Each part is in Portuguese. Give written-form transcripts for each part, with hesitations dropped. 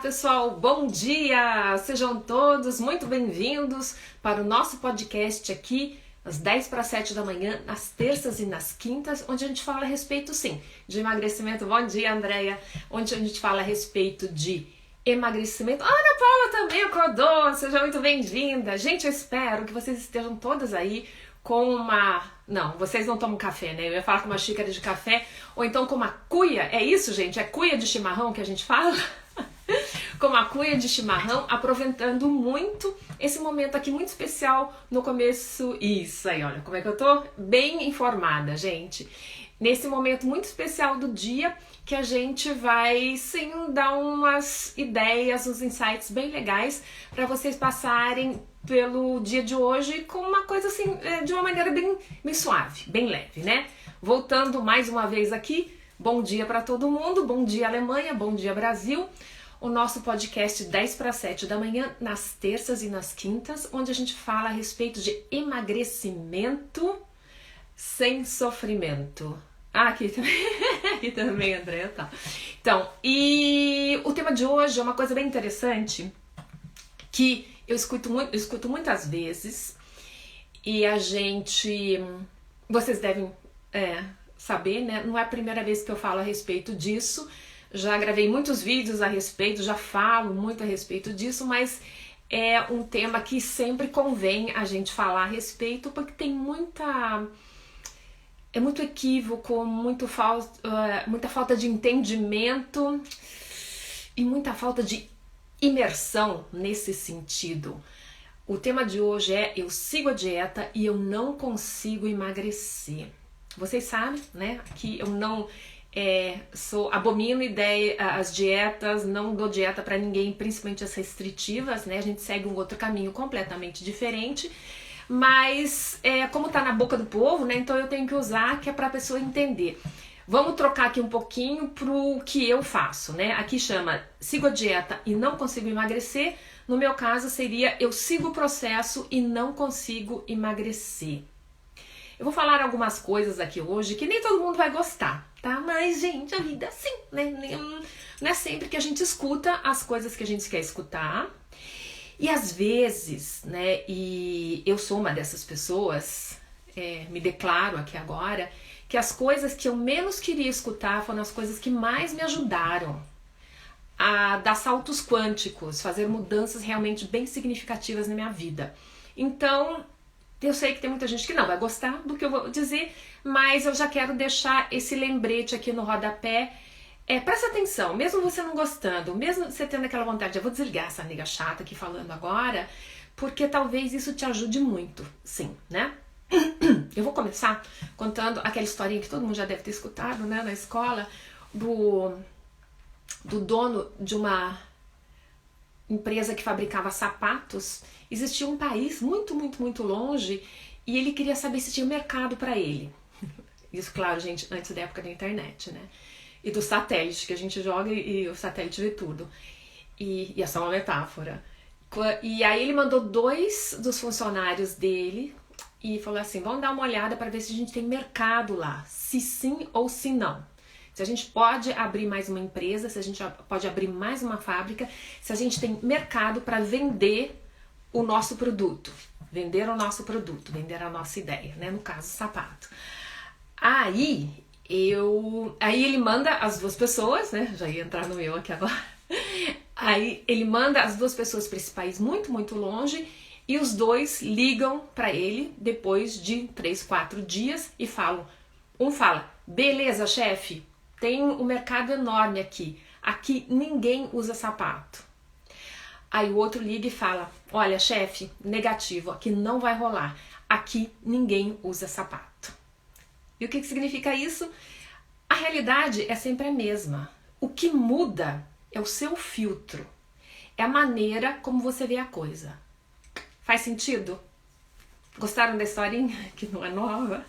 pessoal, bom dia! Sejam todos muito bem-vindos para o nosso podcast aqui às 10 para 7 da manhã, nas terças e nas quintas, onde a gente fala a respeito, sim, de emagrecimento. Bom dia, Andréia! Onde a gente fala a respeito de emagrecimento. Ana Paula também acordou, seja muito bem-vinda! Gente, eu espero que vocês estejam todas aí com uma... Não, vocês não tomam café, né? Eu ia falar com uma xícara de café, ou então com uma cuia. É isso, gente? É cuia de chimarrão que a gente fala? Com uma cuia de chimarrão, aproveitando muito esse momento aqui muito especial no começo. Isso aí, olha como é que eu tô bem informada, gente. Nesse momento muito especial do dia, que a gente vai sim dar umas ideias, uns insights bem legais para vocês passarem pelo dia de hoje com uma coisa assim, de uma maneira bem suave, bem leve, né? Voltando mais uma vez aqui, bom dia para todo mundo, bom dia Alemanha, bom dia Brasil. O nosso podcast 10 para 7 da manhã, nas terças e nas quintas, onde a gente fala a respeito de emagrecimento sem sofrimento. Ah, aqui também, Andréia, tá. Então, e o tema de hoje é uma coisa bem interessante, que eu escuto muitas vezes, e vocês devem saber, né? Não é a primeira vez que eu falo a respeito disso. Já gravei muitos vídeos a respeito, já falo muito a respeito disso, mas é um tema que sempre convém a gente falar a respeito, porque tem muito equívoco, muita falta de entendimento e muita falta de imersão nesse sentido. O tema de hoje é: eu sigo a dieta e eu não consigo emagrecer. Vocês sabem, né, que eu não... abomino as dietas, não dou dieta para ninguém, principalmente as restritivas, né? A gente segue um outro caminho completamente diferente, mas como tá na boca do povo, né? Então eu tenho que usar, que é para a pessoa entender. Vamos trocar aqui um pouquinho pro que eu faço, né? Aqui chama sigo a dieta e não consigo emagrecer. No meu caso seria eu sigo o processo e não consigo emagrecer. Eu vou falar algumas coisas aqui hoje que nem todo mundo vai gostar, tá? Mas, gente, a vida é assim, né? Não é sempre que a gente escuta as coisas que a gente quer escutar. E às vezes, né, e eu sou uma dessas pessoas, me declaro aqui agora, que as coisas que eu menos queria escutar foram as coisas que mais me ajudaram a dar saltos quânticos, fazer mudanças realmente bem significativas na minha vida. Então... eu sei que tem muita gente que não vai gostar do que eu vou dizer, mas eu já quero deixar esse lembrete aqui no rodapé. Presta atenção, mesmo você não gostando, mesmo você tendo aquela vontade, eu vou desligar essa nega chata aqui falando agora, porque talvez isso te ajude muito, sim, né? Eu vou começar contando aquela historinha que todo mundo já deve ter escutado, né, na escola, do dono de uma empresa que fabricava sapatos. Existia um país muito longe e ele queria saber se tinha mercado para ele. Isso, claro, gente, antes da época da internet, né? E do satélite, que a gente joga e o satélite vê tudo. E é só uma metáfora. E aí ele mandou 2 dos funcionários dele e falou assim: vamos dar uma olhada para ver se a gente tem mercado lá, se sim ou se não. Se a gente pode abrir mais uma empresa, se a gente pode abrir mais uma fábrica, se a gente tem mercado para vender o nosso produto, vender a nossa ideia, né? No caso, sapato. Aí ele manda as 2 pessoas, né? Já ia entrar no meu aqui agora. Aí ele manda as 2 pessoas para esse país muito longe e os 2 ligam para ele depois de 3, 4 dias e falam. Um fala: beleza, chefe, tem um mercado enorme aqui. Aqui ninguém usa sapato. Aí o outro liga e fala: olha, chefe, negativo, aqui não vai rolar. Aqui ninguém usa sapato. E o que significa isso? A realidade é sempre a mesma. O que muda é o seu filtro. É a maneira como você vê a coisa. Faz sentido? Gostaram da historinha? Que não é nova?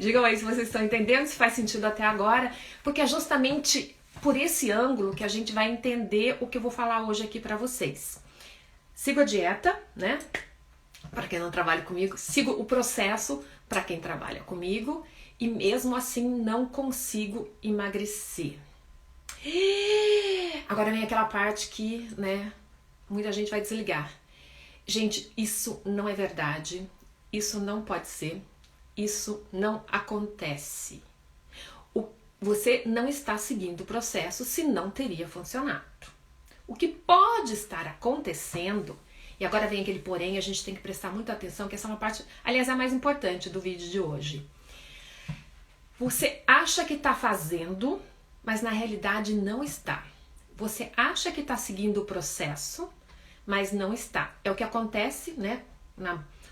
Digam aí se vocês estão entendendo, se faz sentido até agora, porque é justamente por esse ângulo que a gente vai entender o que eu vou falar hoje aqui pra vocês. Sigo a dieta, né? Para quem não trabalha comigo, sigo o processo para quem trabalha comigo e mesmo assim não consigo emagrecer. Agora vem aquela parte que, né, muita gente vai desligar. Gente, isso não é verdade. Isso não pode ser. Isso não acontece. Você não está seguindo o processo, senão teria funcionado. O que pode estar acontecendo, e agora vem aquele porém, a gente tem que prestar muita atenção, que essa é uma parte, aliás, é a mais importante do vídeo de hoje. Você acha que está fazendo, mas na realidade não está. Você acha que está seguindo o processo, mas não está. É o que acontece, né,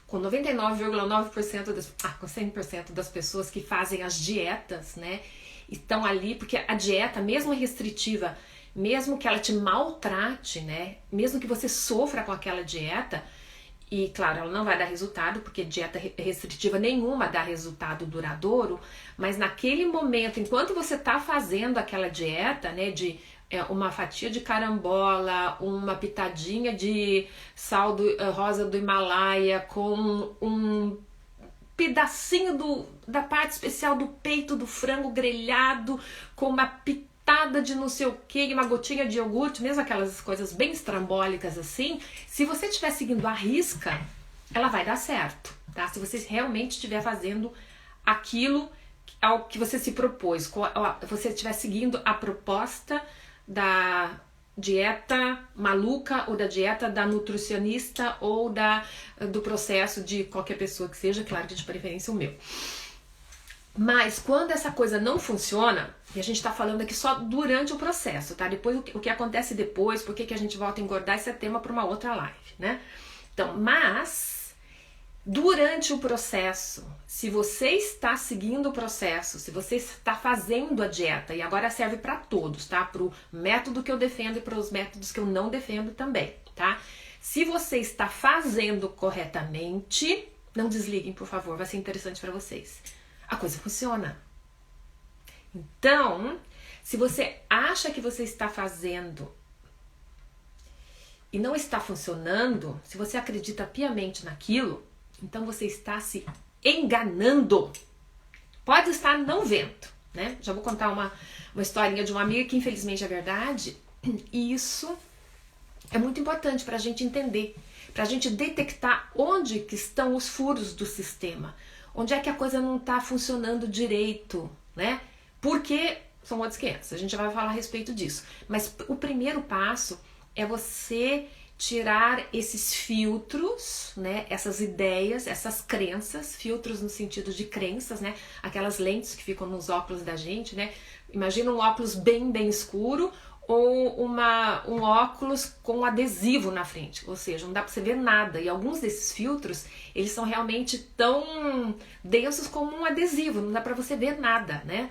com 99,9% com 100% das pessoas que fazem as dietas, né, estão ali, porque a dieta, mesmo restritiva, mesmo que ela te maltrate, né, mesmo que você sofra com aquela dieta, e claro, ela não vai dar resultado, porque dieta restritiva nenhuma dá resultado duradouro, mas naquele momento, enquanto você está fazendo aquela dieta, né, de uma fatia de carambola, uma pitadinha de sal rosa do Himalaia, com um pedacinho da parte especial do peito do frango grelhado, com uma pitada de não sei o que, uma gotinha de iogurte, mesmo aquelas coisas bem estrambólicas assim, se você estiver seguindo a risca, ela vai dar certo, tá? Se você realmente estiver fazendo aquilo ao que você se propôs, você estiver seguindo a proposta da dieta maluca ou da dieta da nutricionista ou do processo de qualquer pessoa que seja, claro que de preferência o meu. Mas quando essa coisa não funciona, e a gente tá falando aqui só durante o processo, tá? Depois o que acontece depois, por que a gente volta a engordar, esse é tema para uma outra live, né? Então, mas durante o processo, se você está seguindo o processo, se você está fazendo a dieta, e agora serve para todos, tá? Para o método que eu defendo e para os métodos que eu não defendo também, tá? Se você está fazendo corretamente, não desliguem, por favor, vai ser interessante para vocês. A coisa funciona. Então, se você acha que você está fazendo e não está funcionando, se você acredita piamente naquilo, então você está se enganando. Pode estar não vendo, né? Já vou contar uma historinha de uma amiga que infelizmente é verdade. E isso é muito importante para a gente entender, para a gente detectar onde que estão os furos do sistema, onde é que a coisa não está funcionando direito, né? Porque são outros 500, a gente já vai falar a respeito disso. Mas o primeiro passo é você tirar esses filtros, né, essas ideias, essas crenças, filtros no sentido de crenças, né, aquelas lentes que ficam nos óculos da gente, né, imagina um óculos bem escuro ou um óculos com adesivo na frente, ou seja, não dá para você ver nada, e alguns desses filtros, eles são realmente tão densos como um adesivo, não dá para você ver nada, né.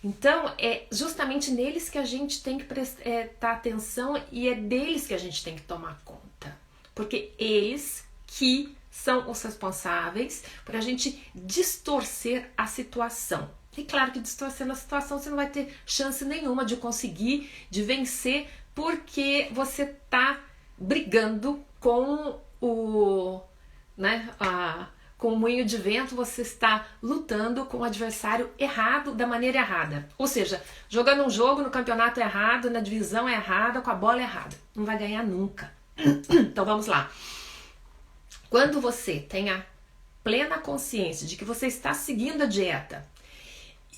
Então, é justamente neles que a gente tem que prestar atenção e é deles que a gente tem que tomar conta. Porque eles que são os responsáveis por a gente distorcer a situação. E claro que distorcendo a situação você não vai ter chance nenhuma de conseguir, de vencer, porque você está brigando com com o moinho de vento, você está lutando com o adversário errado, da maneira errada. Ou seja, jogando um jogo no campeonato errado, na divisão errada, com a bola errada. Não vai ganhar nunca. Então vamos lá. Quando você tem a plena consciência de que você está seguindo a dieta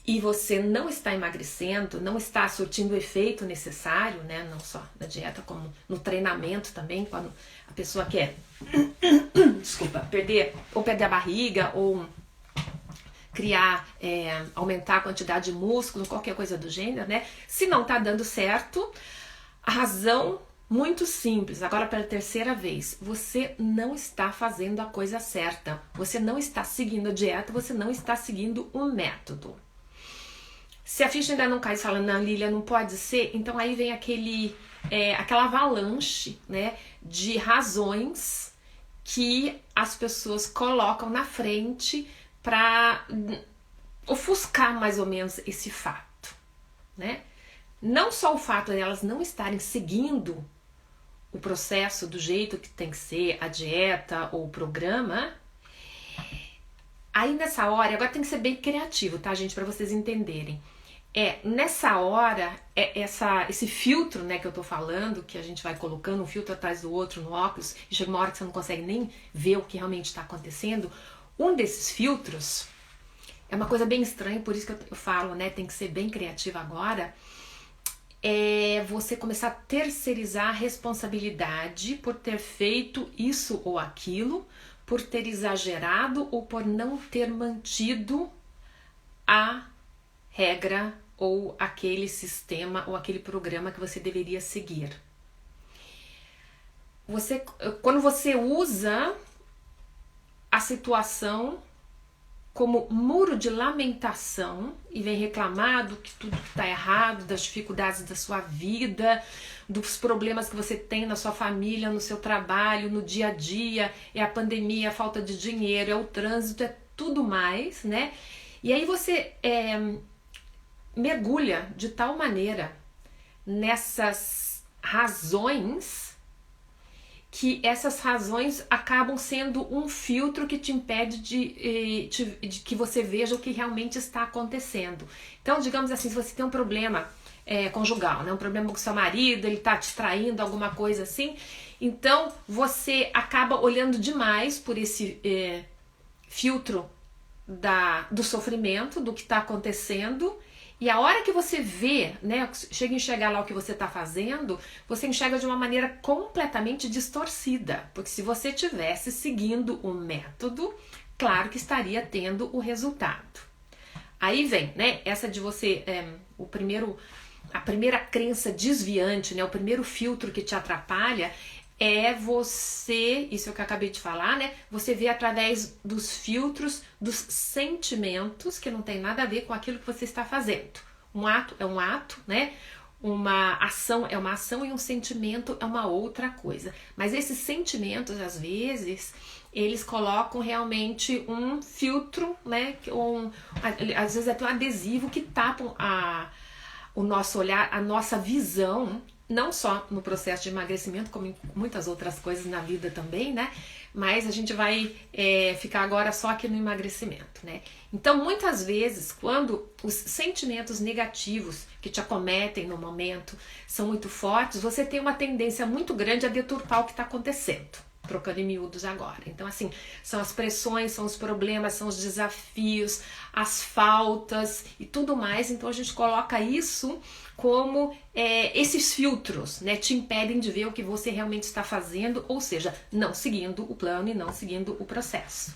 e você não está emagrecendo, não está surtindo o efeito necessário, né? Não só na dieta, como no treinamento também, quando a pessoa quer perder a barriga ou aumentar a quantidade de músculo, qualquer coisa do gênero, né? Se não tá dando certo, a razão muito simples, agora pela terceira vez, você não está fazendo a coisa certa, você não está seguindo a dieta, você não está seguindo o método. Se a ficha ainda não cai, falando, não, Lília, não pode ser, então aí vem aquela avalanche, né, de razões que as pessoas colocam na frente para ofuscar mais ou menos esse fato, né? Não só o fato de elas não estarem seguindo o processo do jeito que tem que ser, a dieta ou o programa. Aí nessa hora, agora tem que ser bem criativo, tá, gente, para vocês entenderem. Nessa hora, esse filtro, né, que eu tô falando, que a gente vai colocando um filtro atrás do outro no óculos, e chega uma hora que você não consegue nem ver o que realmente está acontecendo. Um desses filtros é uma coisa bem estranha, por isso que eu falo, né, tem que ser bem criativa agora, é você começar a terceirizar a responsabilidade por ter feito isso ou aquilo, por ter exagerado ou por não ter mantido a regra ou aquele sistema ou aquele programa que você deveria seguir. Quando você usa a situação como muro de lamentação e vem reclamar do que tudo está errado, das dificuldades da sua vida, dos problemas que você tem na sua família, no seu trabalho, no dia a dia, é a pandemia, a falta de dinheiro, é o trânsito, é tudo mais, né? E aí você mergulha de tal maneira nessas razões que essas razões acabam sendo um filtro que te impede de que você veja o que realmente está acontecendo. Então, digamos assim, se você tem um problema conjugal, né, um problema com seu marido, ele está te traindo, alguma coisa assim, então você acaba olhando demais por esse filtro do sofrimento, do que está acontecendo. E a hora que você vê, né, chega a enxergar lá o que você está fazendo, você enxerga de uma maneira completamente distorcida. Porque se você estivesse seguindo o método, claro que estaria tendo o resultado. Aí vem, né, essa de você, a primeira crença desviante, né, o primeiro filtro que te atrapalha é você, isso é o que eu acabei de falar, né? Você vê através dos filtros, dos sentimentos, que não tem nada a ver com aquilo que você está fazendo. Um ato é um ato, né? Uma ação é uma ação e um sentimento é uma outra coisa. Mas esses sentimentos, às vezes, eles colocam realmente um filtro, né? Às vezes até um adesivo que tapam o nosso olhar, a nossa visão, não só no processo de emagrecimento, como em muitas outras coisas na vida também, né? Mas a gente vai ficar agora só aqui no emagrecimento, né? Então, muitas vezes, quando os sentimentos negativos que te acometem no momento são muito fortes, você tem uma tendência muito grande a deturpar o que está acontecendo. Trocando em miúdos agora. Então, assim, são as pressões, são os problemas, são os desafios, as faltas e tudo mais. Então, a gente coloca isso como esses filtros, né, te impedem de ver o que você realmente está fazendo, ou seja, não seguindo o plano e não seguindo o processo.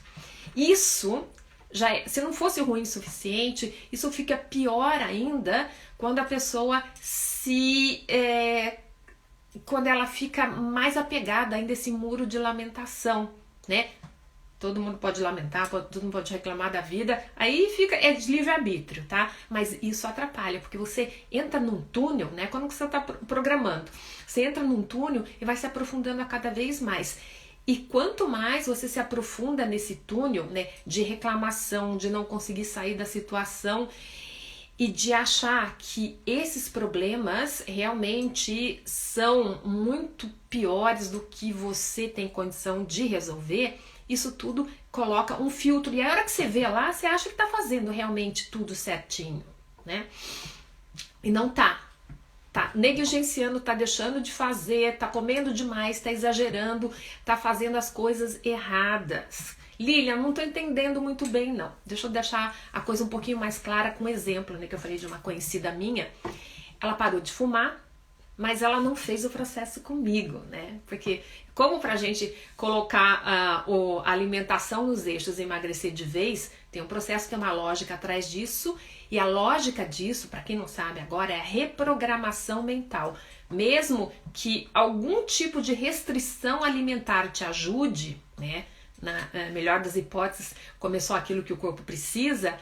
Isso já se não fosse ruim o suficiente, isso fica pior ainda quando a pessoa quando ela fica mais apegada ainda a esse muro de lamentação, né? Todo mundo pode lamentar, todo mundo pode reclamar da vida, aí é de livre-arbítrio, tá? Mas isso atrapalha, porque você entra num túnel, né? Quando você está programando, você entra num túnel e vai se aprofundando a cada vez mais. E quanto mais você se aprofunda nesse túnel, né, de reclamação, de não conseguir sair da situação e de achar que esses problemas realmente são muito piores do que você tem condição de resolver, isso tudo coloca um filtro. E a hora que você vê lá, você acha que tá fazendo realmente tudo certinho, né? E não tá. Tá negligenciando, tá deixando de fazer, tá comendo demais, tá exagerando, tá fazendo as coisas erradas. Lilian, não tô entendendo muito bem, não. Deixa eu deixar a coisa um pouquinho mais clara com um exemplo, né, que eu falei de uma conhecida minha. Ela parou de fumar, mas ela não fez o processo comigo, né? Porque como pra gente colocar a alimentação nos eixos e emagrecer de vez, tem um processo que é uma lógica atrás disso, e a lógica disso, para quem não sabe agora, é a reprogramação mental. Mesmo que algum tipo de restrição alimentar te ajude, né? Na melhor das hipóteses, comer só aquilo que o corpo precisa,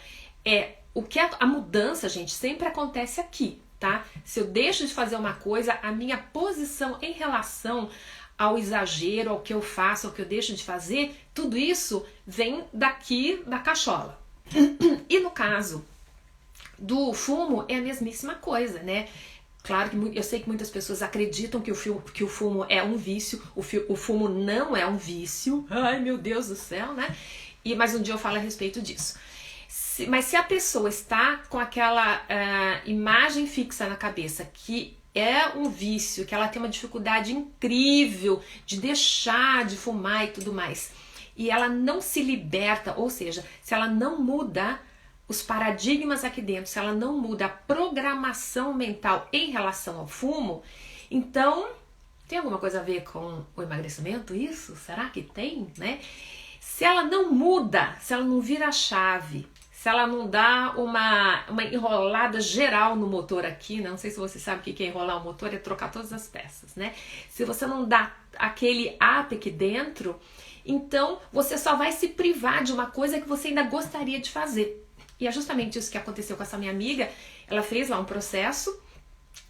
a mudança, gente, sempre acontece aqui, tá? Se eu deixo de fazer uma coisa, a minha posição em relação ao exagero, ao que eu faço, ao que eu deixo de fazer, tudo isso vem daqui da cachola. E no caso do fumo, é a mesmíssima coisa, né? Claro que eu sei que muitas pessoas acreditam que o fumo é um vício, o fumo não é um vício. Ai, meu Deus do céu, né? Mas um dia eu falo a respeito disso. Mas se a pessoa está com aquela imagem fixa na cabeça que é um vício, que ela tem uma dificuldade incrível de deixar de fumar e tudo mais, e ela não se liberta, ou seja, se ela não muda os paradigmas aqui dentro, se ela não muda a programação mental em relação ao fumo, então tem alguma coisa a ver com o emagrecimento isso? Será que tem, né? Se ela não muda, se ela não vira a chave, se ela não dá uma enrolada geral no motor aqui, não sei se você sabe o que é enrolar o motor, é trocar todas as peças, né? Se você não dá aquele up aqui dentro, então você só vai se privar de uma coisa que você ainda gostaria de fazer. E é justamente isso que aconteceu com essa minha amiga. Ela fez lá um processo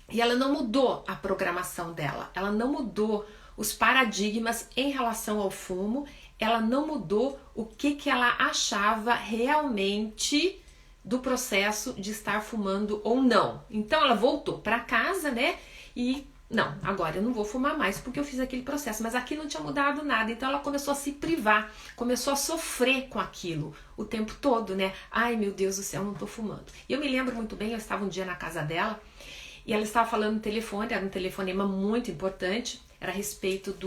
e ela não mudou a programação dela, ela não mudou os paradigmas em relação ao fumo, ela não mudou o que ela achava realmente do processo de estar fumando ou não. Então ela voltou para casa, né? E não, agora eu não vou fumar mais porque eu fiz aquele processo, mas aquilo não tinha mudado nada. Então ela começou a se privar, começou a sofrer com aquilo o tempo todo, né? Ai, meu Deus do céu, não tô fumando. E eu me lembro muito bem, eu estava um dia na casa dela e ela estava falando no telefone, era um telefonema muito importante, era a respeito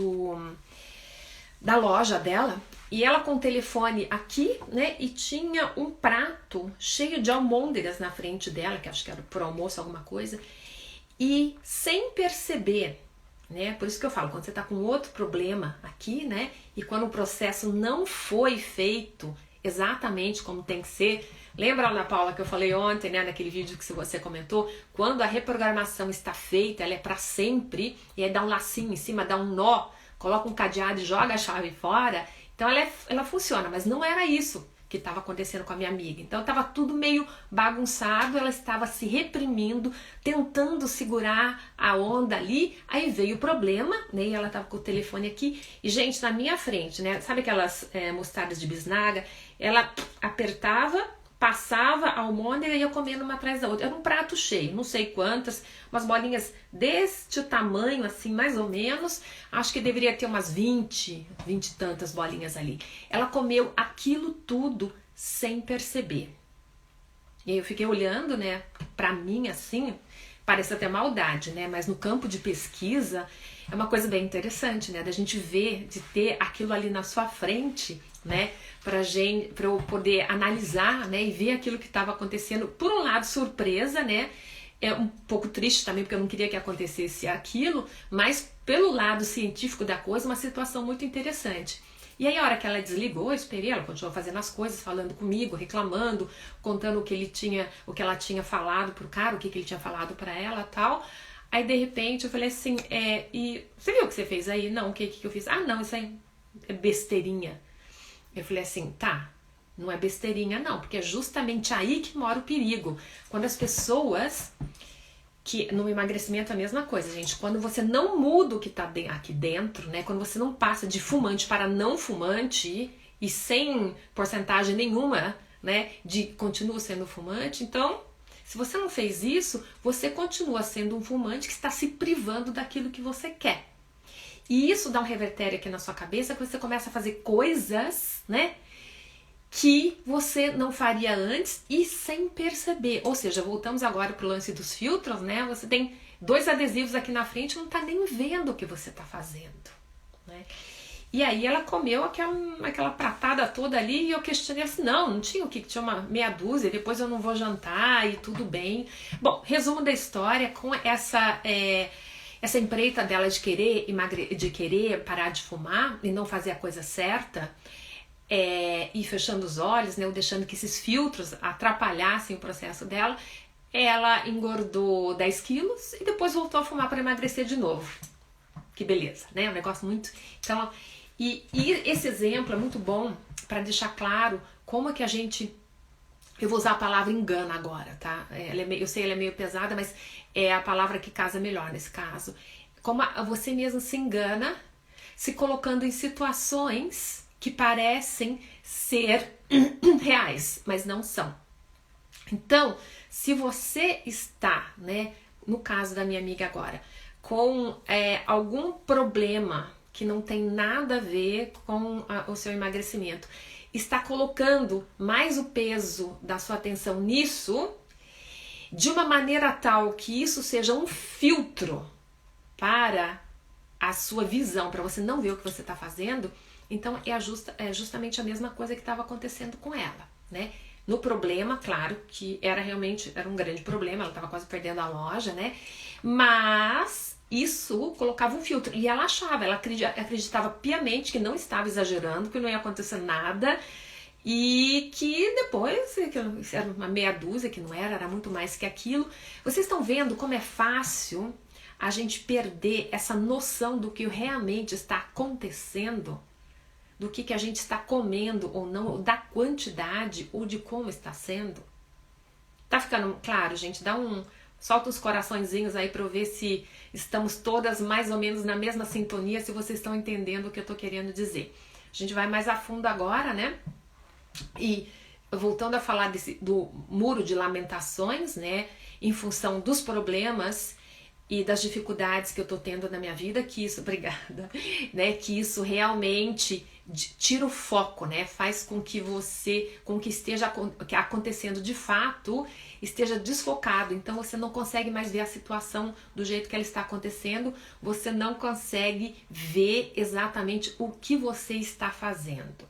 da loja dela, e ela com o telefone aqui, né, e tinha um prato cheio de almôndegas na frente dela, que acho que era pro almoço, alguma coisa, e sem perceber, né, por isso que eu falo, quando você tá com outro problema aqui, né, e quando o processo não foi feito exatamente como tem que ser, lembra, Ana Paula, que eu falei ontem, né, naquele vídeo que você comentou, quando a reprogramação está feita, ela é para sempre, e aí dá um lacinho em cima, dá um nó, coloca um cadeado e joga a chave fora, então ela funciona, mas não era isso que estava acontecendo com a minha amiga. Então estava tudo meio bagunçado, ela estava se reprimindo, tentando segurar a onda ali, aí veio o problema, né, e ela estava com o telefone aqui, e gente, na minha frente, né, sabe aquelas mostardas de bisnaga? Ela apertava, passava a almôndega e ia comendo uma atrás da outra. Era um prato cheio, não sei quantas, umas bolinhas deste tamanho, assim, mais ou menos. Acho que deveria ter umas 20 e tantas bolinhas ali. Ela comeu aquilo tudo sem perceber. E aí eu fiquei olhando, né, pra mim, assim, parece até maldade, né, mas no campo de pesquisa é uma coisa bem interessante, né, da gente ver, de ter aquilo ali na sua frente, né, para eu poder analisar, né, e ver aquilo que estava acontecendo. Por um lado, surpresa, né, é um pouco triste também, porque eu não queria que acontecesse aquilo, mas pelo lado científico da coisa, uma situação muito interessante. E aí a hora que ela desligou, eu esperei, ela continuou fazendo as coisas, falando comigo, reclamando, contando o que ela tinha falado pro cara, o que ele tinha falado para ela e tal. Aí de repente eu falei assim, e você viu o que você fez aí? Não, o que eu fiz? Ah, não, isso aí é besteirinha. Eu falei assim, tá, não é besteirinha não, porque é justamente aí que mora o perigo. Quando as pessoas, que no emagrecimento é a mesma coisa, gente, quando você não muda o que tá aqui dentro, né, quando você não passa de fumante para não fumante e sem porcentagem nenhuma, né, de continua sendo fumante, então, se você não fez isso, você continua sendo um fumante que está se privando daquilo que você quer. E isso dá um revertério aqui na sua cabeça, que você começa a fazer coisas, né, que você não faria antes e sem perceber. Ou seja, voltamos agora pro lance dos filtros, né, você tem 2 adesivos aqui na frente e não tá nem vendo o que você tá fazendo, né. E aí ela comeu aquela pratada toda ali e eu questionei assim, não tinha o que, tinha uma meia dúzia, depois eu não vou jantar e tudo bem. Bom, resumo da história, com essa empreita dela de querer parar de fumar e não fazer a coisa certa, e fechando os olhos, né, ou deixando que esses filtros atrapalhassem o processo dela, ela engordou 10 quilos e depois voltou a fumar para emagrecer de novo. Que beleza, né? Um negócio muito... Então, e esse exemplo é muito bom para deixar claro como é que a gente... Eu vou usar a palavra engana agora, tá? Eu sei, ela é meio pesada, mas é a palavra que casa melhor nesse caso. Como você mesmo se engana, se colocando em situações que parecem ser reais, mas não são. Então, se você está, né, no caso da minha amiga agora, com algum problema que não tem nada a ver com o seu emagrecimento, está colocando mais o peso da sua atenção nisso, de uma maneira tal que isso seja um filtro para a sua visão, para você não ver o que você está fazendo, então é justamente a mesma coisa que estava acontecendo com ela, né? No problema, claro que era um grande problema, ela estava quase perdendo a loja, né? Mas isso colocava um filtro. E ela acreditava piamente que não estava exagerando, que não ia acontecer nada, e que depois, que era uma meia dúzia, que não era muito mais que aquilo. Vocês estão vendo como é fácil a gente perder essa noção do que realmente está acontecendo? Do que a gente está comendo ou não, ou da quantidade, ou de como está sendo? Tá ficando claro, gente? Solta uns coraçõezinhos aí para eu ver se estamos todas mais ou menos na mesma sintonia, se vocês estão entendendo o que eu tô querendo dizer. A gente vai mais a fundo agora, né? E voltando a falar do muro de lamentações, né? Em função dos problemas e das dificuldades que eu tô tendo na minha vida, obrigada, né? Que isso realmente tira o foco, né? Faz com que esteja acontecendo de fato, esteja desfocado. Então você não consegue mais ver a situação do jeito que ela está acontecendo, você não consegue ver exatamente o que você está fazendo.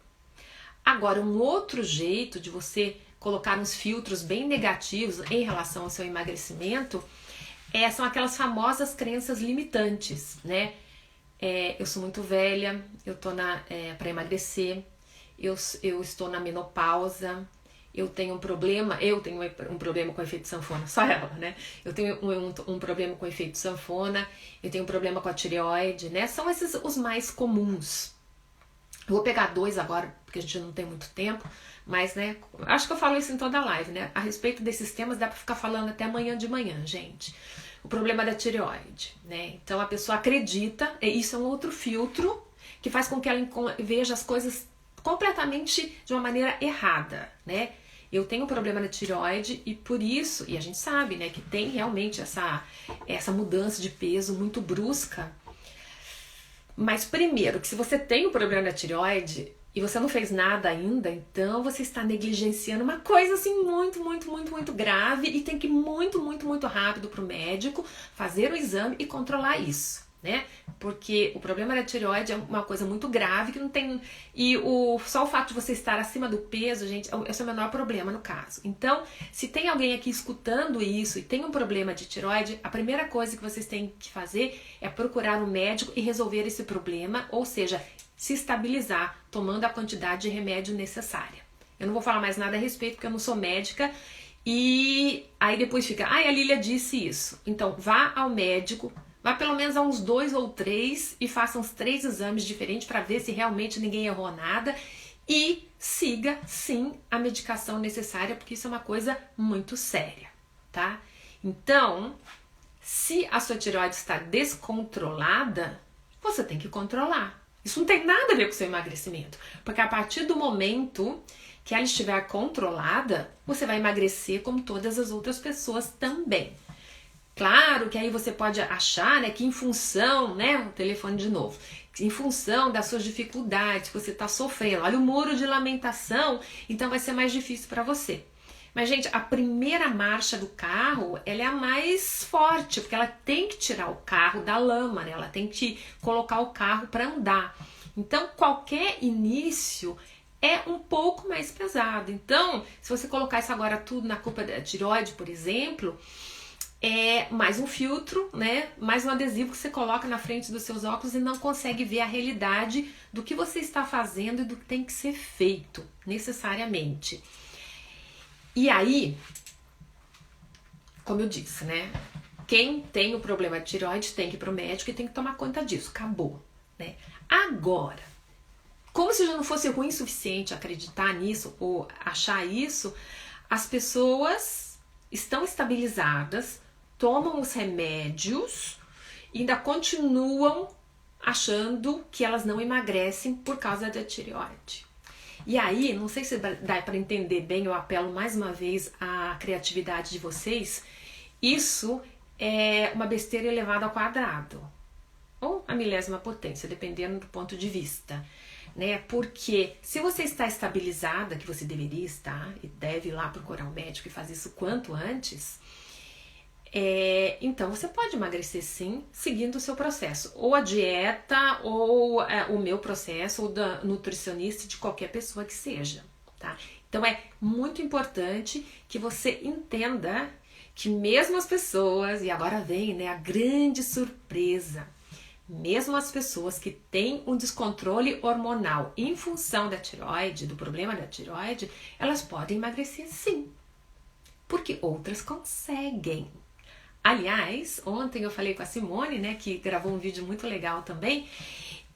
Agora, um outro jeito de você colocar uns filtros bem negativos em relação ao seu emagrecimento são aquelas famosas crenças limitantes, né? Eu sou muito velha, eu tô para emagrecer, eu estou na menopausa, eu tenho um problema com efeito sanfona, só ela, né? Eu tenho um problema com efeito sanfona, eu tenho um problema com a tireoide, né? São esses os mais comuns. Eu vou pegar 2 agora, porque a gente não tem muito tempo, mas, né, acho que eu falo isso em toda a live, né? A respeito desses temas dá pra ficar falando até amanhã de manhã, gente. O problema da tireoide, né? Então a pessoa acredita, e isso é um outro filtro que faz com que ela veja as coisas completamente de uma maneira errada, né? Eu tenho um problema na tireoide e por isso, e a gente sabe, né, que tem realmente essa mudança de peso muito brusca. Mas primeiro, que se você tem um problema da tireoide e você não fez nada ainda, então você está negligenciando uma coisa assim muito grave e tem que ir muito rápido para o médico, fazer o exame e controlar isso, né? Porque o problema da tireoide é uma coisa muito grave que não tem... E só o fato de você estar acima do peso, gente, esse é o menor problema no caso. Então, se tem alguém aqui escutando isso e tem um problema de tireoide, a primeira coisa que vocês têm que fazer é procurar um médico e resolver esse problema, ou seja, se estabilizar, tomando a quantidade de remédio necessária. Eu não vou falar mais nada a respeito, porque eu não sou médica, e aí depois fica, a Lília disse isso. Então, vá ao médico, vá pelo menos a uns 2 ou 3 e faça uns 3 exames diferentes para ver se realmente ninguém errou nada e siga, sim, a medicação necessária, porque isso é uma coisa muito séria, tá? Então, se a sua tireoide está descontrolada, você tem que controlar. Isso não tem nada a ver com o seu emagrecimento, porque a partir do momento que ela estiver controlada, você vai emagrecer como todas as outras pessoas também. Claro que aí você pode achar, né, que em função, né, o telefone de novo, em função das suas dificuldades, que você está sofrendo, olha o muro de lamentação, então vai ser mais difícil para você. Mas, gente, a primeira marcha do carro, ela é a mais forte, porque ela tem que tirar o carro da lama, né? Ela tem que colocar o carro para andar. Então, qualquer início é um pouco mais pesado. Então, se você colocar isso agora tudo na culpa da tireoide, por exemplo, é mais um filtro, né? Mais um adesivo que você coloca na frente dos seus óculos e não consegue ver a realidade do que você está fazendo e do que tem que ser feito, necessariamente. E aí, como eu disse, né? Quem tem o problema de tireoide tem que ir pro médico e tem que tomar conta disso. Acabou, né? Agora, como se já não fosse ruim o suficiente acreditar nisso ou achar isso, as pessoas estão estabilizadas, tomam os remédios e ainda continuam achando que elas não emagrecem por causa da tireoide. E aí, não sei se dá para entender bem, eu apelo mais uma vez à criatividade de vocês, isso é uma besteira elevada ao quadrado, ou a milésima potência, dependendo do ponto de vista. né? Porque se você está estabilizada, que você deveria estar, e deve ir lá procurar um médico e fazer isso quanto antes, então você pode emagrecer sim, seguindo o seu processo. Ou a dieta, ou o meu processo, ou da nutricionista, de qualquer pessoa que seja, tá? Então é muito importante que você entenda que mesmo as pessoas, e agora vem, né, a grande surpresa, mesmo as pessoas que têm um descontrole hormonal em função da tireoide, do problema da tireoide, elas podem emagrecer sim, porque outras conseguem. Aliás, ontem eu falei com a Simone, né, que gravou um vídeo muito legal também,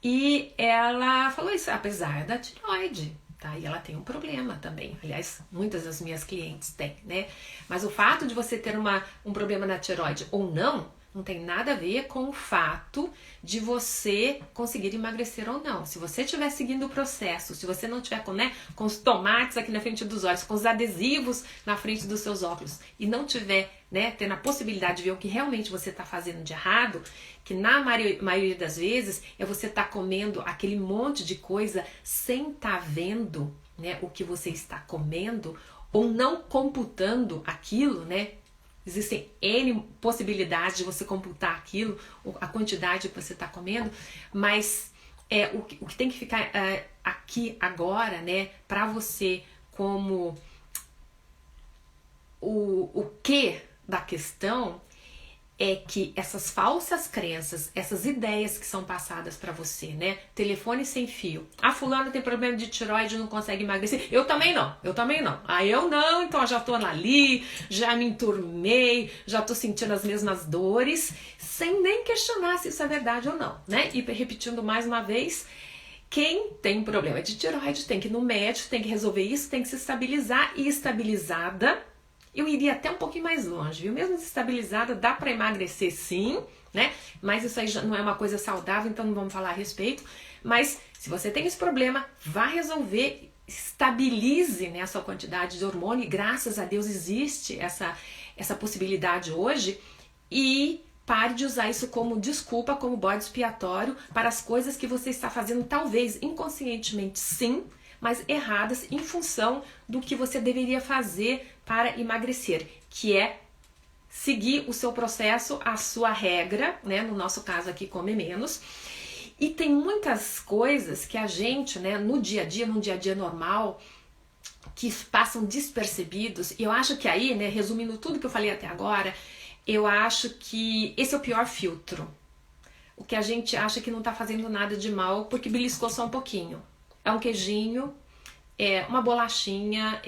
e ela falou isso, apesar da tireoide, tá? E ela tem um problema também. Aliás, muitas das minhas clientes têm, né? Mas o fato de você ter um problema na tireoide ou não tem nada a ver com o fato de você conseguir emagrecer ou não. Se você estiver seguindo o processo, se você não estiver com os tomates aqui na frente dos olhos, com os adesivos na frente dos seus óculos e não tiver, né, tendo a possibilidade de ver o que realmente você está fazendo de errado, que na maioria das vezes é você estar comendo aquele monte de coisa sem estar vendo, né, o que você está comendo ou não computando aquilo, né? Existem N possibilidades de você computar aquilo, a quantidade que você está comendo, mas o que tem que ficar aqui agora, né, para você como o que da questão é que essas falsas crenças, essas ideias que são passadas para você, né? Telefone sem fio. Ah, fulano tem problema de tireoide e não consegue emagrecer. Eu também não. Ah, eu não, então eu já tô ali, já me enturmei, já tô sentindo as mesmas dores, sem nem questionar se isso é verdade ou não, né? E repetindo mais uma vez, quem tem problema de tireoide tem que ir no médico, tem que resolver isso, tem que se estabilizar, e estabilizada, eu iria até um pouquinho mais longe, viu? Mesmo desestabilizada, dá para emagrecer sim, né? Mas isso aí já não é uma coisa saudável, então não vamos falar a respeito. Mas se você tem esse problema, vá resolver, estabilize, né, a sua quantidade de hormônio, e graças a Deus existe essa possibilidade hoje, e pare de usar isso como desculpa, como bode expiatório para as coisas que você está fazendo, talvez inconscientemente sim, mas erradas em função do que você deveria fazer para emagrecer, que é seguir o seu processo, a sua regra, né? No nosso caso aqui, comer menos. E tem muitas coisas que a gente, né, no dia a dia normal, que passam despercebidos, e eu acho que aí, né, resumindo tudo que eu falei até agora, eu acho que esse é o pior filtro. O que a gente acha que não tá fazendo nada de mal porque beliscou só um pouquinho. É um queijinho, é uma bolachinha,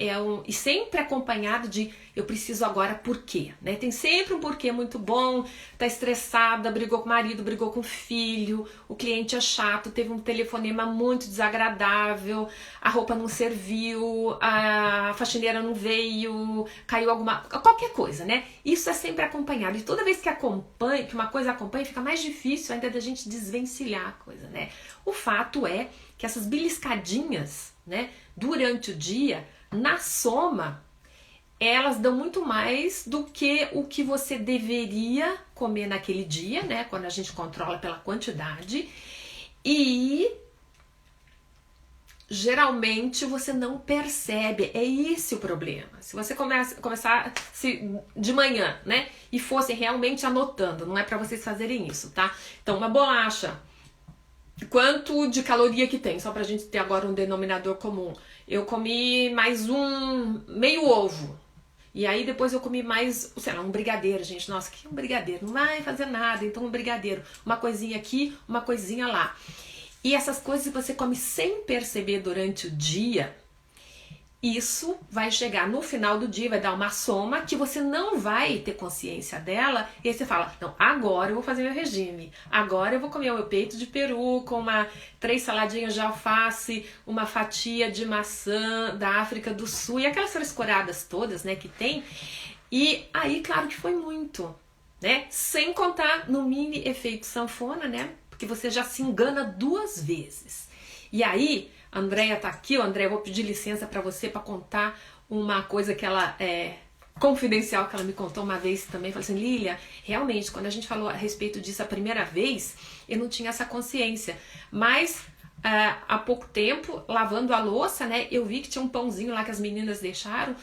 e sempre acompanhado de eu preciso agora por quê, né? Tem sempre um porquê muito bom, tá estressada, brigou com o marido, brigou com o filho, o cliente é chato, teve um telefonema muito desagradável, a roupa não serviu, a faxineira não veio, caiu qualquer coisa, né? Isso é sempre acompanhado, e toda vez que uma coisa acompanha, fica mais difícil ainda da gente desvencilhar a coisa, né? O fato é que essas beliscadinhas, né, durante o dia, na soma, elas dão muito mais do que o que você deveria comer naquele dia, né, quando a gente controla pela quantidade, e geralmente você não percebe, é esse o problema. Se você começar de manhã, né, e fosse realmente anotando, não é para vocês fazerem isso, tá? Então, uma bolacha, quanto de caloria que tem, só pra gente ter agora um denominador comum. Eu comi mais meio ovo. E aí depois eu comi mais, sei lá, um brigadeiro, gente. Nossa, que um brigadeiro? Não vai fazer nada, então um brigadeiro. Uma coisinha aqui, uma coisinha lá. E essas coisas que você come sem perceber durante o dia, isso vai chegar no final do dia, vai dar uma soma que você não vai ter consciência dela, e aí você fala, não, agora eu vou fazer meu regime, agora eu vou comer o meu peito de peru com 3 saladinhas de alface, uma fatia de maçã da África do Sul, e aquelas frescuradas todas, né, que tem, e aí, claro que foi muito, né, sem contar no mini efeito sanfona, né, porque você já se engana 2 vezes, e aí, a Andréia tá aqui, Andréia, eu vou pedir licença para você para contar uma coisa que ela confidencial que ela me contou uma vez também. Falei assim, Lília, realmente, quando a gente falou a respeito disso a primeira vez, eu não tinha essa consciência. Mas há pouco tempo, lavando a louça, né? Eu vi que tinha um pãozinho lá que as meninas deixaram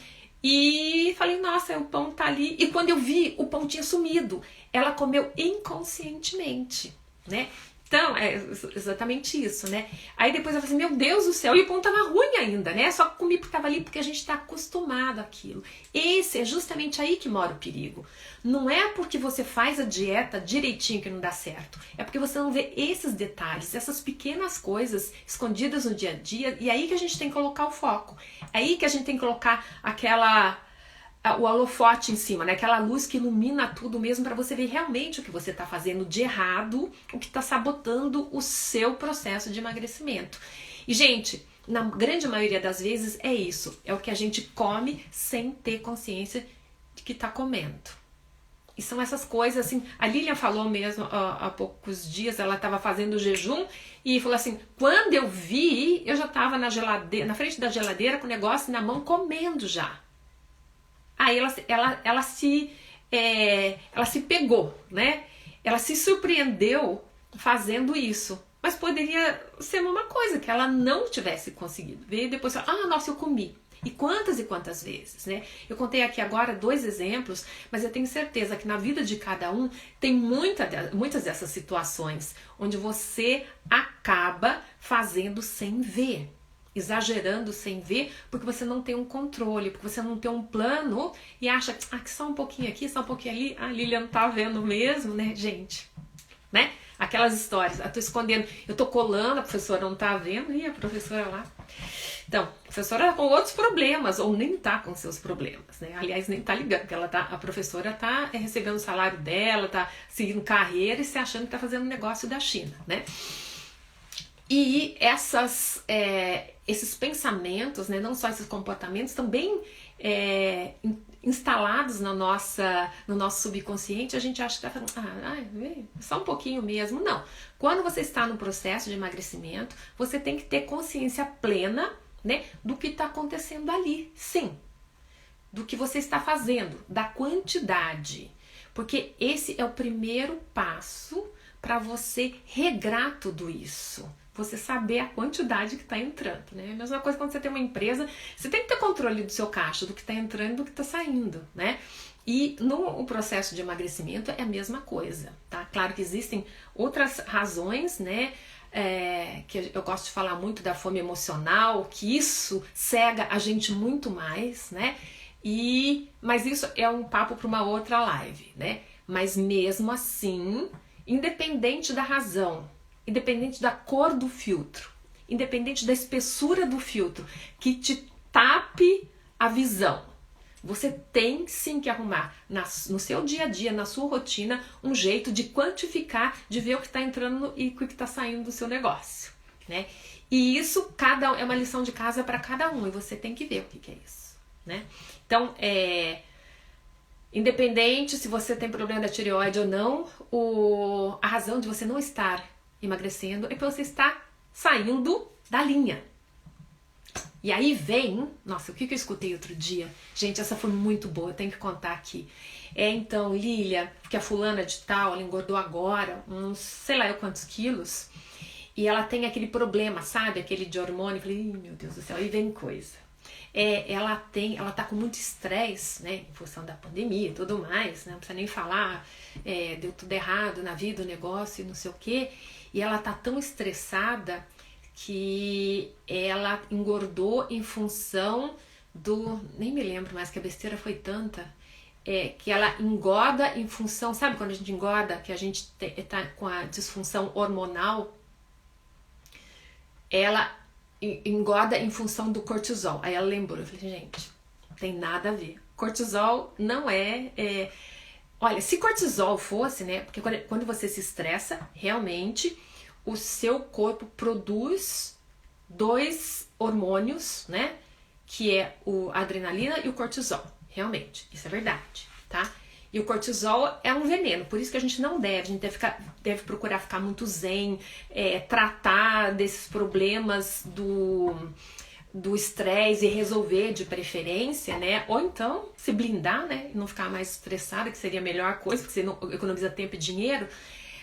e falei, nossa, o pão tá ali. E quando eu vi, o pão tinha sumido. Ela comeu inconscientemente, né? Então, é exatamente isso, né? Aí depois eu falei assim, meu Deus do céu, e o pão tava ruim ainda, né? Só comi porque tava ali, porque a gente tá acostumado àquilo. Esse é justamente aí que mora o perigo. Não é porque você faz a dieta direitinho que não dá certo. É porque você não vê esses detalhes, essas pequenas coisas escondidas no dia a dia, e aí que a gente tem que colocar o foco. É aí que a gente tem que colocar o holofote em cima, né? Aquela luz que ilumina tudo mesmo para você ver realmente o que você está fazendo de errado, o que está sabotando o seu processo de emagrecimento. E, gente, na grande maioria das vezes é isso. É o que a gente come sem ter consciência de que está comendo. E são essas coisas assim. A Lilian falou mesmo há poucos dias, ela estava fazendo jejum e falou assim: quando eu vi, eu já estava na frente da geladeira com o negócio na mão comendo já. Aí ela se pegou, né? Ela se surpreendeu fazendo isso. Mas poderia ser uma coisa que ela não tivesse conseguido. Veio depois, nossa, eu comi. E quantas vezes, né? Eu contei aqui agora 2 exemplos, mas eu tenho certeza que na vida de cada um tem muitas dessas situações onde você acaba fazendo sem ver. Exagerando sem ver, porque você não tem um controle, porque você não tem um plano e acha que só um pouquinho aqui, só um pouquinho ali, a Lilian não tá vendo mesmo, né, gente? Né? Aquelas histórias, eu tô escondendo, eu tô colando, a professora não tá vendo, e a professora lá. Então, a professora tá com outros problemas, ou nem tá com seus problemas, né? Aliás, nem tá ligando, porque a professora tá recebendo o salário dela, tá seguindo carreira e se achando que tá fazendo negócio da China, né? E esses pensamentos, né, não só esses comportamentos, também instalados no nosso subconsciente, a gente acha que está falando, só um pouquinho mesmo. Não. Quando você está no processo de emagrecimento, você tem que ter consciência plena, né, do que está acontecendo ali. Sim. Do que você está fazendo, da quantidade. Porque esse é o primeiro passo para você regrar tudo isso. Você saber a quantidade que está entrando, né? A mesma coisa quando você tem uma empresa, você tem que ter controle do seu caixa, do que está entrando e do que está saindo, né? E no processo de emagrecimento é a mesma coisa, tá? Claro que existem outras razões, né? Que eu gosto de falar muito da fome emocional, que isso cega a gente muito mais, né? Mas isso é um papo para uma outra live, né? Mas mesmo assim, independente da razão, independente da cor do filtro, independente da espessura do filtro, que te tape a visão, você tem sim que arrumar no seu dia a dia, na sua rotina, um jeito de quantificar, de ver o que está entrando e o que está saindo do seu negócio, né? E isso é uma lição de casa para cada um, e você tem que ver o que é isso, né? Então, independente se você tem problema da tireoide ou não, a razão de você não estar emagrecendo é que você está saindo da linha. E aí vem, nossa, o que eu escutei outro dia? Gente, essa foi muito boa, eu tenho que contar aqui. Então, Lília, porque a fulana de tal, ela engordou agora, uns sei lá eu quantos quilos, e ela tem aquele problema, sabe? Aquele de hormônio. Eu falei, meu Deus do céu, aí vem coisa. Ela tá com muito estresse, né, em função da pandemia e tudo mais, né, não precisa nem falar, deu tudo errado na vida, o negócio e não sei o quê, e ela tá tão estressada que ela engordou em função nem me lembro mais, que a besteira foi tanta, que ela engorda em função, sabe quando a gente engorda, que a gente tá com a disfunção hormonal, ela engorda em função do cortisol. Aí ela lembrou, eu falei, gente, não tem nada a ver. Cortisol não olha, se cortisol fosse, né, porque quando você se estressa, realmente o seu corpo produz 2 hormônios, né, que é a adrenalina e o cortisol, realmente, isso é verdade, tá? E o cortisol é um veneno, por isso que a gente não deve, a gente deve procurar ficar muito zen, tratar desses problemas do estresse e resolver de preferência, né? Ou então se blindar, né? E não ficar mais estressada, que seria a melhor coisa, porque você não economiza tempo e dinheiro.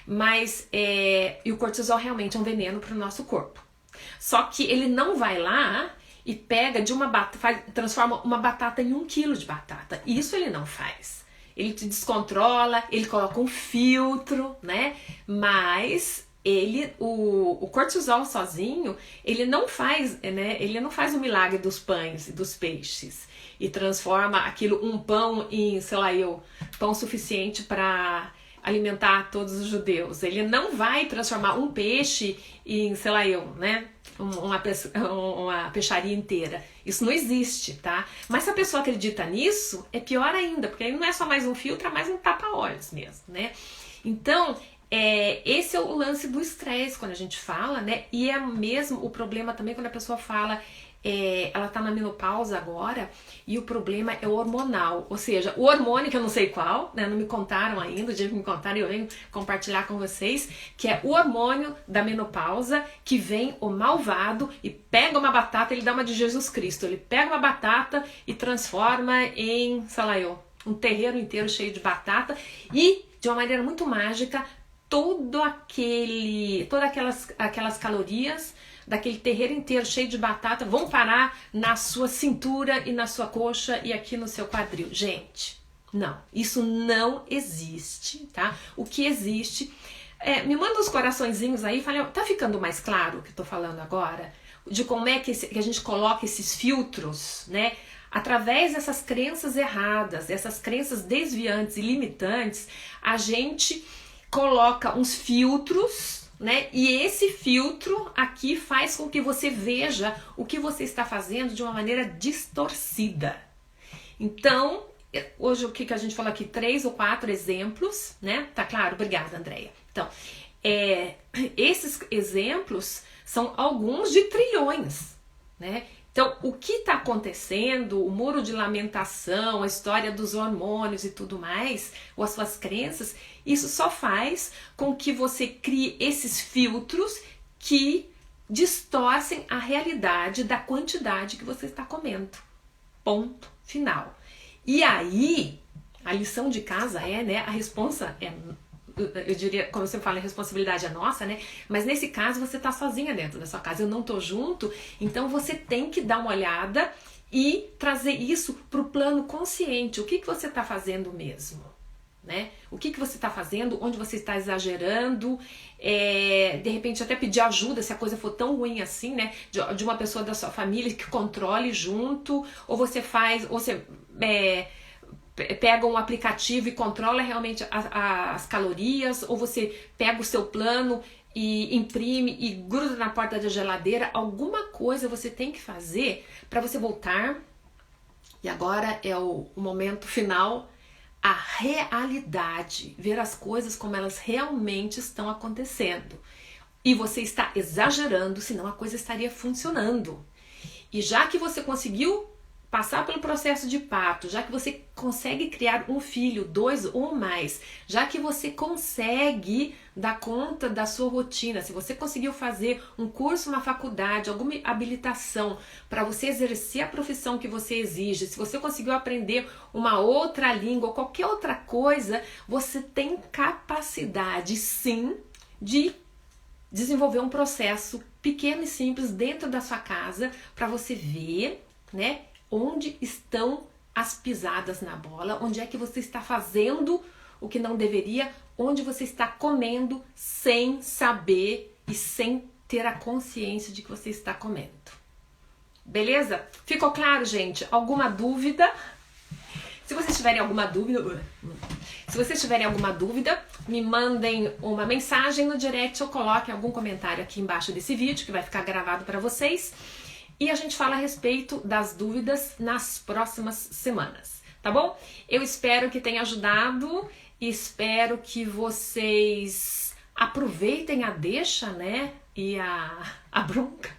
Mas e o cortisol realmente é um veneno para o nosso corpo. Só que ele não vai lá e pega de uma batata, transforma uma batata em 1 quilo de batata. Isso ele não faz. Ele te descontrola, ele coloca um filtro, né? Mas o cortisol sozinho, ele não faz, né? Ele não faz o milagre dos pães e dos peixes e transforma aquilo, um pão em, sei lá, pão suficiente para alimentar todos os judeus. Ele não vai transformar um peixe em, sei lá, né? Uma peixaria inteira. Isso não existe, tá? Mas se a pessoa acredita nisso, é pior ainda, porque aí não é só mais um filtro, é mais um tapa-olhos mesmo, né? Então, esse é o lance do estresse quando a gente fala, né? E é mesmo o problema também quando a pessoa fala, ela tá na menopausa agora e o problema é o hormonal, ou seja, o hormônio que eu não sei qual, né? Não me contaram ainda, o dia que me contaram eu venho compartilhar com vocês, que é o hormônio da menopausa, que vem o malvado e pega uma batata, ele dá uma de Jesus Cristo, ele pega uma batata e transforma em, sei lá, um terreiro inteiro cheio de batata e de uma maneira muito mágica todas aquelas calorias daquele terreiro inteiro cheio de batata vão parar na sua cintura e na sua coxa e aqui no seu quadril. Gente, não, isso não existe, tá? O que existe, me manda uns coraçõezinhos aí, fala, tá ficando mais claro o que eu tô falando agora? De como é que a gente coloca esses filtros, né? Através dessas crenças erradas, essas crenças desviantes e limitantes, a gente coloca uns filtros, né? E esse filtro aqui faz com que você veja o que você está fazendo de uma maneira distorcida. Então, hoje o que a gente falou aqui? 3 ou 4 exemplos, né? Tá claro? Obrigada, Andréia. Então, esses exemplos são alguns de trilhões, né? Então, o que está acontecendo, o muro de lamentação, a história dos hormônios e tudo mais, ou as suas crenças, isso só faz com que você crie esses filtros que distorcem a realidade da quantidade que você está comendo. Ponto final. E aí, a lição de casa né, a responsa eu diria, como você fala, a responsabilidade é nossa, né? Mas nesse caso você tá sozinha dentro da sua casa, eu não tô junto, então você tem que dar uma olhada e trazer isso pro plano consciente. O que você tá fazendo mesmo, né? O que você tá fazendo, onde você está exagerando, de repente até pedir ajuda se a coisa for tão ruim assim, né? De uma pessoa da sua família que controle junto, ou você pega um aplicativo e controla realmente as calorias, ou você pega o seu plano e imprime e gruda na porta da geladeira. Alguma coisa você tem que fazer para você voltar. E agora é o momento final, a realidade, ver as coisas como elas realmente estão acontecendo. E você está exagerando, senão a coisa estaria funcionando. E já que você conseguiu passar pelo processo de parto, já que você consegue criar um filho, 2 ou mais, já que você consegue dar conta da sua rotina, se você conseguiu fazer um curso, uma faculdade, alguma habilitação para você exercer a profissão que você exige, se você conseguiu aprender uma outra língua ou qualquer outra coisa, você tem capacidade sim de desenvolver um processo pequeno e simples dentro da sua casa para você ver, né? Onde estão as pisadas na bola, onde é que você está fazendo o que não deveria, onde você está comendo sem saber e sem ter a consciência de que você está comendo. Beleza? Ficou claro, gente? Alguma dúvida? Se vocês tiverem alguma dúvida, me mandem uma mensagem no direct ou coloquem algum comentário aqui embaixo desse vídeo que vai ficar gravado para vocês. E a gente fala a respeito das dúvidas nas próximas semanas, tá bom? Eu espero que tenha ajudado, espero que vocês aproveitem a deixa, né? E a bronca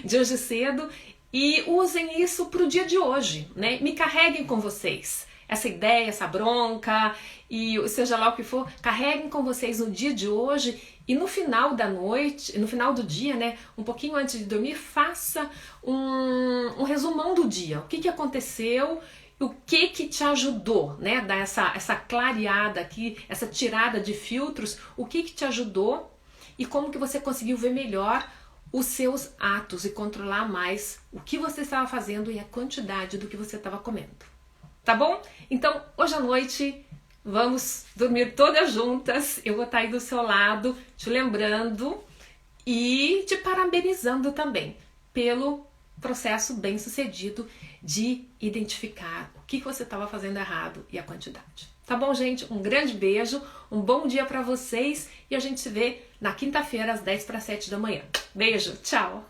de hoje cedo e usem isso pro dia de hoje, né? Me carreguem com vocês. Essa ideia, essa bronca e seja lá o que for, carreguem com vocês no dia de hoje e no final da noite, no final do dia, né, um pouquinho antes de dormir, faça um resumão do dia. O que aconteceu, o que te ajudou, né, dar essa clareada aqui, essa tirada de filtros, o que te ajudou e como que você conseguiu ver melhor os seus atos e controlar mais o que você estava fazendo e a quantidade do que você estava comendo. Tá bom? Então, hoje à noite, vamos dormir todas juntas. Eu vou estar aí do seu lado, te lembrando e te parabenizando também pelo processo bem sucedido de identificar o que você estava fazendo errado e a quantidade. Tá bom, gente? Um grande beijo, um bom dia para vocês e a gente se vê na quinta-feira às 6:50 da manhã. Beijo, tchau!